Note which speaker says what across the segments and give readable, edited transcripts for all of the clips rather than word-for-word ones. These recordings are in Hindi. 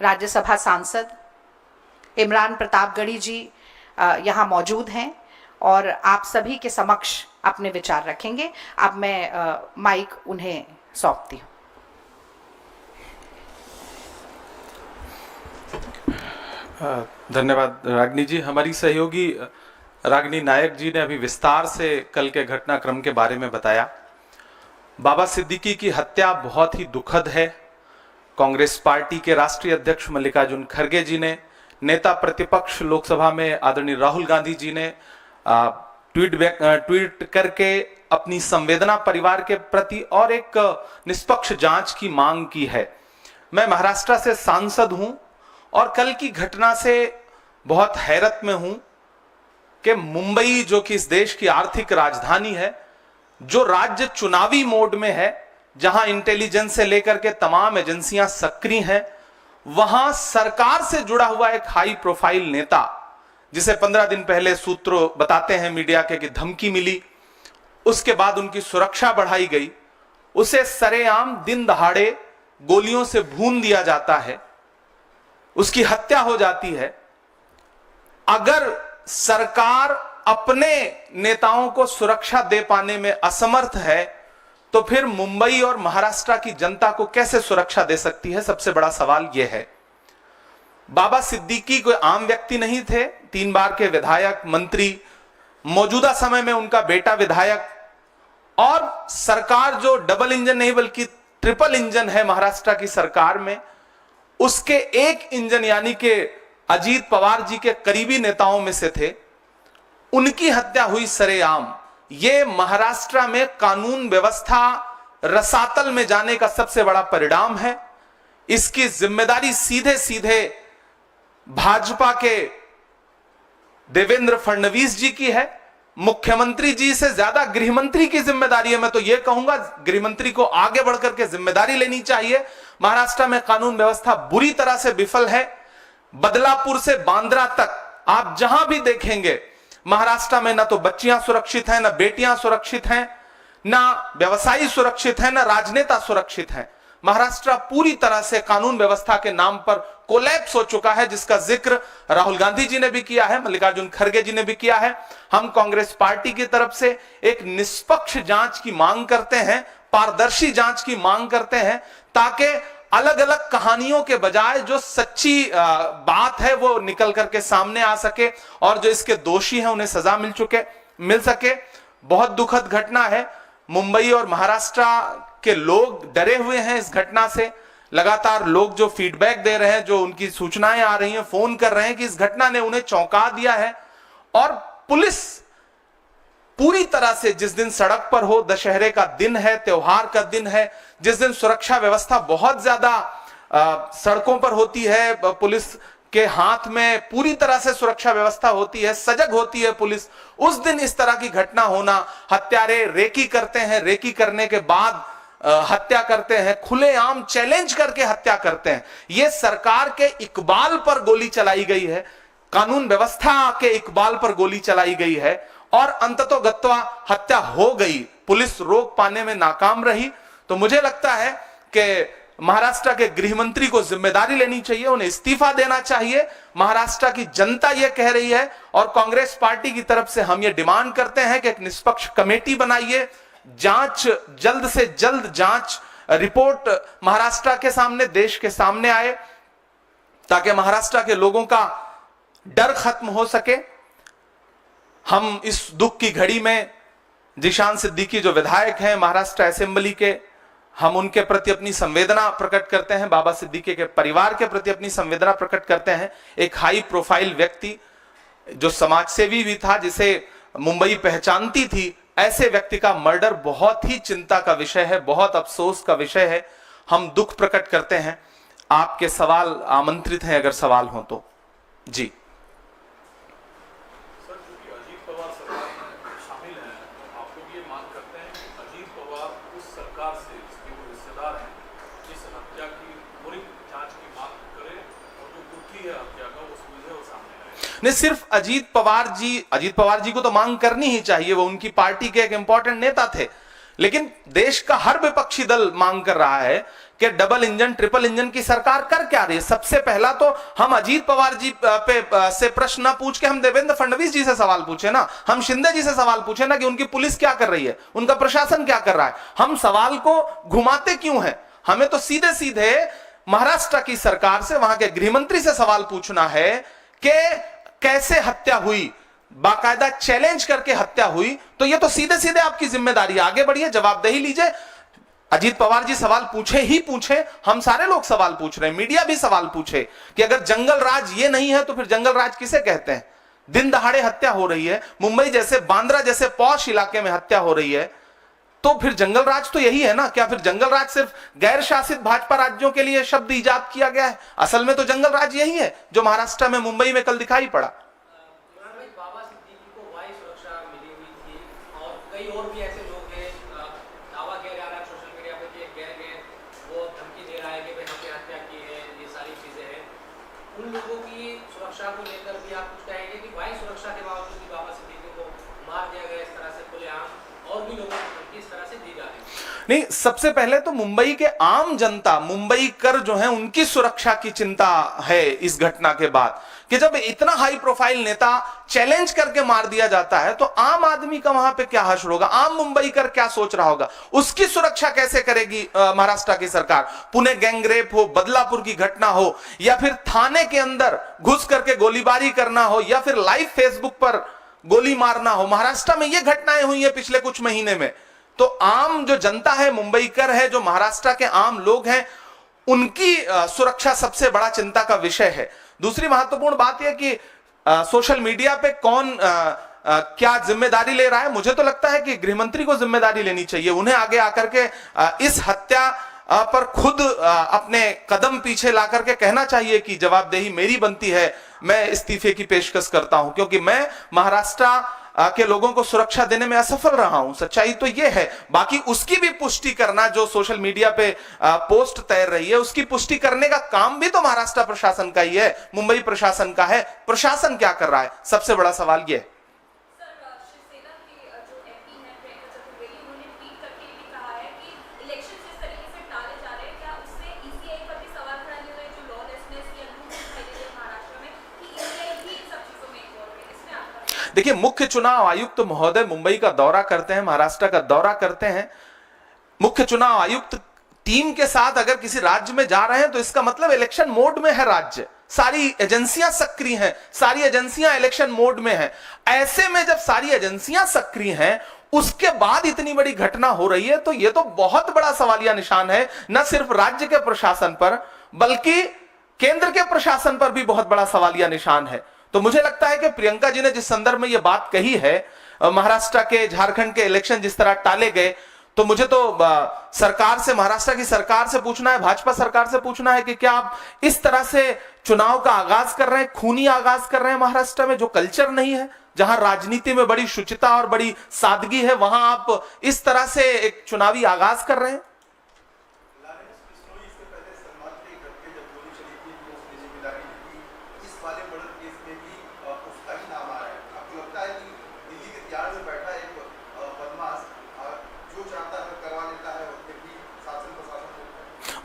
Speaker 1: राज्यसभा सांसद इमरान प्रतापगढ़ी जी यहाँ मौजूद हैं और आप सभी के समक्ष अपने विचार रखेंगे। अब मैं माइक उन्हें सौंपती हूँ।
Speaker 2: धन्यवाद रागिनी जी। हमारी सहयोगी रागिनी नायक जी ने अभी विस्तार से कल के घटनाक्रम के बारे में बताया। बाबा सिद्दीकी की हत्या बहुत ही दुखद है। कांग्रेस पार्टी के राष्ट्रीय अध्यक्ष मल्लिकार्जुन खड़गे जी ने, नेता प्रतिपक्ष लोकसभा में आदरणीय राहुल गांधी जी ने ट्वीट करके अपनी संवेदना परिवार के प्रति और एक निष्पक्ष जांच की मांग की है। मैं महाराष्ट्र से सांसद हूं और कल की घटना से बहुत हैरत में हूं कि मुंबई, जो कि इस देश की आर्थिक राजधानी है, जो राज्य चुनावी मोड में है, जहां इंटेलिजेंस से लेकर के तमाम एजेंसियां सक्रिय हैं, वहां सरकार से जुड़ा हुआ एक हाई प्रोफाइल नेता, जिसे 15 दिन पहले सूत्र बताते हैं मीडिया के कि धमकी मिली, उसके बाद उनकी सुरक्षा बढ़ाई गई, उसे सरेआम दिन दहाड़े गोलियों से भून दिया जाता है, उसकी हत्या हो जाती है। अगर सरकार अपने नेताओं को सुरक्षा दे पाने में असमर्थ है तो फिर मुंबई और महाराष्ट्र की जनता को कैसे सुरक्षा दे सकती है? सबसे बड़ा सवाल यह है। बाबा सिद्दीकी कोई आम व्यक्ति नहीं थे, 3 बार के विधायक, मंत्री, मौजूदा समय में उनका बेटा विधायक, और सरकार जो डबल इंजन नहीं बल्कि ट्रिपल इंजन है महाराष्ट्र की सरकार में, उसके एक इंजन यानी कि अजीत पवार जी के करीबी नेताओं में से थे। उनकी हत्या हुई सरेआम। यह महाराष्ट्र में कानून व्यवस्था रसातल में जाने का सबसे बड़ा परिणाम है। इसकी जिम्मेदारी सीधे सीधे भाजपा के देवेंद्र फडणवीस जी की है। मुख्यमंत्री जी से ज्यादा गृहमंत्री की जिम्मेदारी है। मैं तो यह कहूंगा गृहमंत्री को आगे बढ़कर के जिम्मेदारी लेनी चाहिए। महाराष्ट्र में कानून व्यवस्था बुरी तरह से विफल है। बदलापुर से बांद्रा तक आप जहां भी देखेंगे महाराष्ट्र में ना तो बच्चियां सुरक्षित हैं, ना बेटियां सुरक्षित हैं, ना व्यवसायी सुरक्षित हैं, ना राजनेता सुरक्षित हैं। महाराष्ट्र पूरी तरह से कानून व्यवस्था के नाम पर कोलैप्स हो चुका है, जिसका जिक्र राहुल गांधी जी ने भी किया है, मल्लिकार्जुन खड़गे जी ने भी किया है। हम कांग्रेस पार्टी की तरफ से एक निष्पक्ष जांच की मांग करते हैं, पारदर्शी जांच की मांग करते हैं, ताकि अलग अलग कहानियों के बजाय जो सच्ची बात है वो निकल करके सामने आ सके और जो इसके दोषी हैं उन्हें सजा मिल सके। बहुत दुखद घटना है। मुंबई और महाराष्ट्र के लोग डरे हुए हैं इस घटना से। लगातार लोग जो फीडबैक दे रहे हैं, जो उनकी सूचनाएं आ रही हैं, फोन कर रहे हैं कि इस घटना ने उन्हें चौंका दिया है। और पुलिस पूरी तरह से, जिस दिन सड़क पर हो, दशहरे का दिन है, त्योहार का दिन है, जिस दिन सुरक्षा व्यवस्था बहुत ज्यादा सड़कों पर होती है, पुलिस के हाथ में पूरी तरह से सुरक्षा व्यवस्था होती है, सजग होती है पुलिस, उस दिन इस तरह की घटना होना, हत्यारे रेकी करते हैं, रेकी करने के बाद हत्या करते हैं, खुलेआम चैलेंज करके हत्या करते हैं। यह सरकार के इकबाल पर गोली चलाई गई है, कानून व्यवस्था के इकबाल पर गोली चलाई गई है और अंततोगत्वा हत्या हो गई। पुलिस रोक पाने में नाकाम रही। तो मुझे लगता है कि महाराष्ट्र के गृहमंत्री को जिम्मेदारी लेनी चाहिए, उन्हें इस्तीफा देना चाहिए। महाराष्ट्र की जनता यह कह रही है और कांग्रेस पार्टी की तरफ से हम यह डिमांड करते हैं कि एक निष्पक्ष कमेटी बनाइए, जांच, जल्द से जल्द जांच रिपोर्ट महाराष्ट्र के सामने, देश के सामने आए, ताकि महाराष्ट्र के लोगों का डर खत्म हो सके। हम इस दुख की घड़ी में जिशान सिद्दीकी जो विधायक हैं महाराष्ट्र असेंबली के, हम उनके प्रति अपनी संवेदना प्रकट करते हैं, बाबा सिद्दीकी के परिवार के प्रति अपनी संवेदना प्रकट करते हैं। एक हाई प्रोफाइल व्यक्ति जो समाजसेवी भी था, जिसे मुंबई पहचानती थी, ऐसे व्यक्ति का मर्डर बहुत ही चिंता का विषय है, बहुत अफसोस का विषय है। हम दुख प्रकट करते हैं। आपके सवाल आमंत्रित हैं अगर सवाल हो तो। जी नहीं, सिर्फ अजीत पवार जी को तो मांग करनी ही चाहिए, वो उनकी पार्टी के एक इंपॉर्टेंट नेता थे, लेकिन देश का हर विपक्षी दल मांग कर रहा है कि डबल इंजन ट्रिपल इंजन की सरकार कर क्या रही है। सबसे पहला तो हम अजीत पवार जी से प्रश्न ना पूछ के हम देवेंद्र फडणवीस जी से सवाल पूछे ना, हम शिंदे जी से सवाल पूछे ना कि उनकी पुलिस क्या कर रही है, उनका प्रशासन क्या कर रहा है। हम सवाल को घुमाते क्यों हैं? हमें तो सीधे सीधे महाराष्ट्र की सरकार से, वहां के गृहमंत्री से सवाल पूछना है कि कैसे हत्या हुई, बाकायदा चैलेंज करके हत्या हुई। तो ये तो सीधे सीधे आपकी जिम्मेदारी, आगे बढ़िए, जवाबदेही लीजिए। अजीत पवार जी सवाल पूछे ही पूछे, हम सारे लोग सवाल पूछ रहे हैं, मीडिया भी सवाल पूछे कि अगर जंगल राज ये नहीं है तो फिर जंगल राज किसे कहते हैं? दिन दहाड़े हत्या हो रही है, मुंबई जैसे, बांद्रा जैसे पॉश इलाके में हत्या हो रही है, तो फिर जंगल राज तो यही है ना? क्या फिर जंगल राज सिर्फ गैर शासित भाजपा राज्यों के लिए शब्द इजाद किया गया है? असल में तो जंगल राज यही है जो महाराष्ट्र में, मुंबई में कल दिखाई पड़ा।
Speaker 3: बाबा सिद्दीकी को वायु सुरक्षा मिली हुई थी और कई और भी ऐसे लोग हैं, दावा किया जा रहा है सोशल मीडिया पे कि एक गैंग है वो धमकी दे रहा है कि भाई हमने हत्या की है, ये सारी चीजें हैं। उन लोगों की सुरक्षा को लेकर भी आप कुछ कहेंगे कि वायु सुरक्षा के बावजूद भी बाबा सिद्दीकी को मार दिया गया इस तरह से खुलेआम, और भी लोगों को धमकी इस तरह से दी जा रही है?
Speaker 2: नहीं, सबसे पहले तो मुंबई के आम जनता, मुंबई कर जो है, उनकी सुरक्षा की चिंता है इस घटना के बाद कि जब इतना हाई प्रोफाइल नेता चैलेंज करके मार दिया जाता है तो आम आदमी का वहां पे क्या हश्र होगा, आम मुंबई कर क्या सोच रहा होगा, उसकी सुरक्षा कैसे करेगी महाराष्ट्र की सरकार? पुणे गैंगरेप हो, बदलापुर की घटना हो, या फिर थाने के अंदर घुस करके गोलीबारी करना हो, या फिर लाइव फेसबुक पर गोली मारना हो, महाराष्ट्र में ये घटनाएं हुई है पिछले कुछ महीने में। तो आम जो जनता है, मुंबई कर है, जो महाराष्ट्र के आम लोग हैं, उनकी सुरक्षा सबसे बड़ा चिंता का विषय है। दूसरी महत्वपूर्ण बात यह कि सोशल मीडिया पे कौन क्या जिम्मेदारी ले रहा है? मुझे तो लगता है कि गृहमंत्री को जिम्मेदारी लेनी चाहिए। उन्हें आगे आकर के इस हत्या पर खुद अपने कदम पीछे ला करके कहना चाहिए कि जवाबदेही मेरी बनती है, मैं इस्तीफे की पेशकश करता हूं क्योंकि मैं महाराष्ट्र के लोगों को सुरक्षा देने में असफल रहा हूं। सच्चाई तो यह है। बाकी उसकी भी पुष्टि करना, जो सोशल मीडिया पे पोस्ट तैर रही है, उसकी पुष्टि करने का काम भी तो महाराष्ट्र प्रशासन का ही है, मुंबई प्रशासन का है। प्रशासन क्या कर रहा है, सबसे बड़ा सवाल यह है। देखिए, मुख्य चुनाव आयुक्त महोदय मुंबई का दौरा करते हैं, महाराष्ट्र का दौरा करते हैं। मुख्य चुनाव आयुक्त टीम के साथ अगर किसी राज्य में जा रहे हैं तो इसका मतलब इलेक्शन मोड में है राज्य, सारी एजेंसियां सक्रिय हैं, सारी एजेंसियां इलेक्शन मोड में हैं। ऐसे में जब सारी एजेंसियां सक्रिय हैं, उसके बाद इतनी बड़ी घटना हो रही है, तो यह तो बहुत बड़ा सवालिया निशान है, न सिर्फ राज्य के प्रशासन पर बल्कि केंद्र के प्रशासन पर भी बहुत बड़ा सवालिया निशान है। तो मुझे लगता है कि प्रियंका जी ने जिस संदर्भ में यह बात कही है, महाराष्ट्र के, झारखंड के इलेक्शन जिस तरह टाले गए, तो मुझे तो सरकार से, महाराष्ट्र की सरकार से पूछना है, भाजपा सरकार से पूछना है कि क्या आप इस तरह से चुनाव का आगाज कर रहे हैं, खूनी आगाज कर रहे हैं महाराष्ट्र में, जो कल्चर नहीं है, जहां राजनीति में बड़ी शुचिता और बड़ी सादगी है, वहां आप इस तरह से एक चुनावी आगाज कर रहे हैं?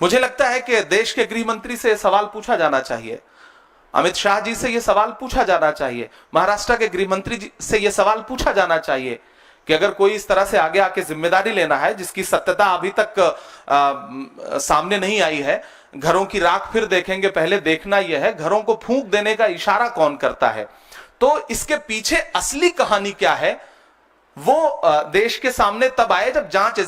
Speaker 2: मुझे लगता है कि देश के गृह मंत्री से सवाल पूछा जाना चाहिए, अमित शाह जी से यह सवाल पूछा जाना चाहिए, महाराष्ट्र के गृह मंत्री जी से यह सवाल पूछा जाना चाहिए कि अगर कोई इस तरह से आगे आके जिम्मेदारी लेना है जिसकी सत्यता अभी तक सामने नहीं आई है, घरों की राख फिर देखेंगे, पहले देखना यह है घरों को फूंक देने का इशारा कौन करता है। तो इसके पीछे असली कहानी क्या है, वो देश के सामने तब आए जब जांच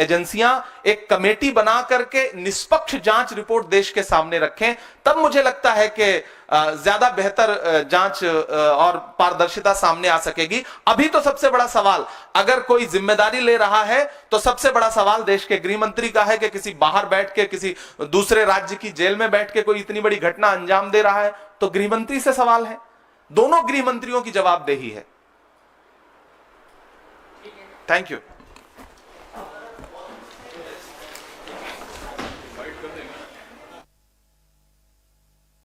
Speaker 2: एजेंसियां एक कमेटी बना करके निष्पक्ष जांच रिपोर्ट देश के सामने रखें, तब मुझे लगता है कि ज्यादा बेहतर जांच और पारदर्शिता सामने आ सकेगी। अभी तो सबसे बड़ा सवाल, अगर कोई जिम्मेदारी ले रहा है तो सबसे बड़ा सवाल देश के गृह मंत्री का है कि किसी बाहर बैठ के, किसी दूसरे राज्य की जेल में बैठ के कोई इतनी बड़ी घटना अंजाम दे रहा है, तो गृह मंत्री से सवाल है। दोनों गृह मंत्रियों की जवाबदेही है। Thank you.